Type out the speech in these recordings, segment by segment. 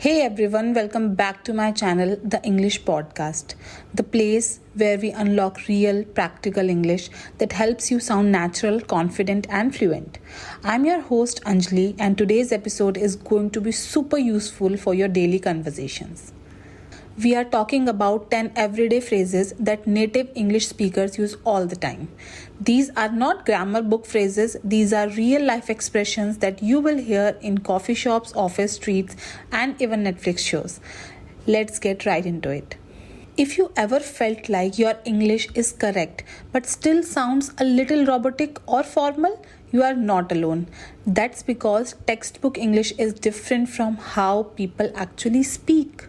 Hey everyone, welcome back to my channel, The English Podcast, the place where we unlock real, practical English that helps you sound natural, confident, and fluent. I'm your host Anjali, and today's episode is going to be super useful for your daily conversations. We are talking about 10 everyday phrases that native English speakers use all the time. These are not grammar book phrases, these are real life expressions that you will hear in coffee shops, office streets, and even Netflix shows. Let's get right into it. If you ever felt like your English is correct but still sounds a little robotic or formal, you are not alone. That's because textbook English is different from how people actually speak.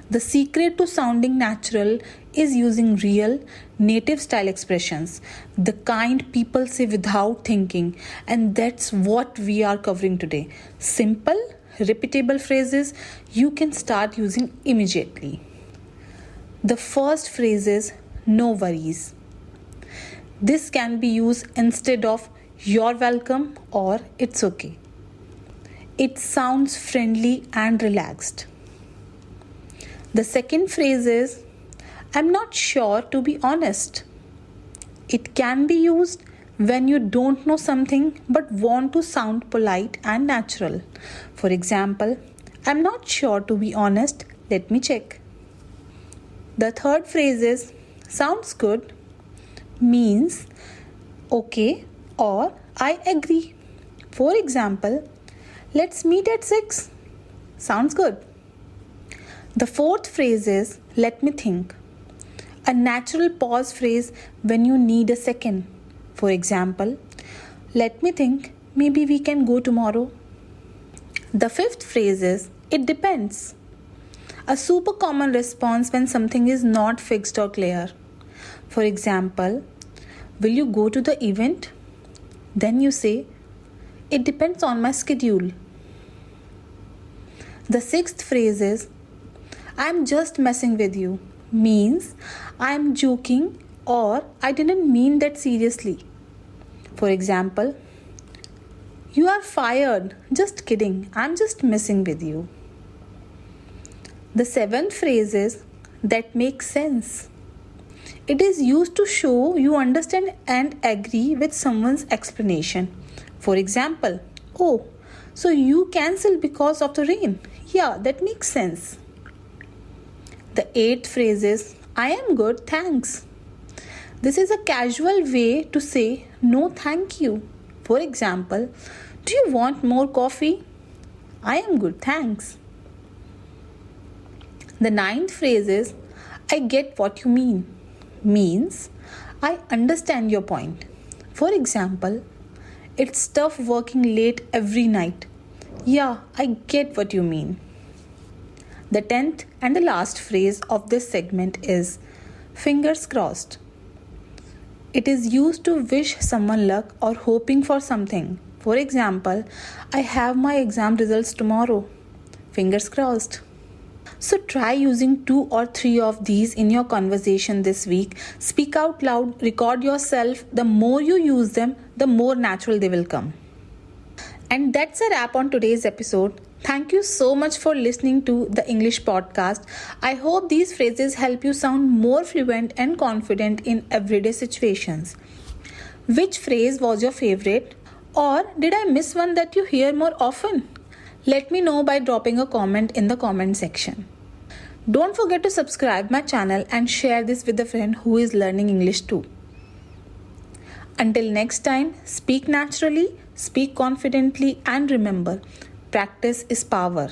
The secret to sounding natural is using real, native style expressions, the kind people say without thinking, and that's what we are covering today. Simple, repeatable phrases you can start using immediately. The first phrase is no worries. This can be used instead of you're welcome or it's okay. It sounds friendly and relaxed. The second phrase is, I'm not sure to be honest. It can be used when you don't know something but want to sound polite and natural. For example, I'm not sure to be honest, let me check. The third phrase is, sounds good, means okay or I agree. For example, let's meet at 6. Sounds good. The fourth phrase is, let me think. A natural pause phrase when you need a second. For example, let me think, maybe we can go tomorrow. The fifth phrase is, it depends. A super common response when something is not fixed or clear. For example, will you go to the event? Then you say, it depends on my schedule. The sixth phrase is, I'm just messing with you, means I'm joking or I didn't mean that seriously. For example, you are fired, just kidding, I'm just messing with you. The seventh phrase is, that makes sense. It is used to show you understand and agree with someone's explanation. For example, oh, so you cancelled because of the rain. Yeah, that makes sense. The eighth phrase is, I am good, thanks. This is a casual way to say no thank you. For example, do you want more coffee? I am good, thanks. The ninth phrase is, I get what you mean. Means, I understand your point. For example, it's tough working late every night. Yeah, I get what you mean. The 10th and the last phrase of this segment is fingers crossed. It is used to wish someone luck or hoping for something. For example, I have my exam results tomorrow. Fingers crossed. So try using 2 or 3 of these in your conversation this week. Speak out loud, record yourself. The more you use them, the more natural they will come. And that's a wrap on today's episode. Thank you so much for listening to the English podcast. I hope these phrases help you sound more fluent and confident in everyday situations. Which phrase was your favorite? Or did I miss one that you hear more often? Let me know by dropping a comment in the comment section. Don't forget to subscribe my channel and share this with a friend who is learning English too. Until next time, speak naturally, speak confidently, and remember, practice is power.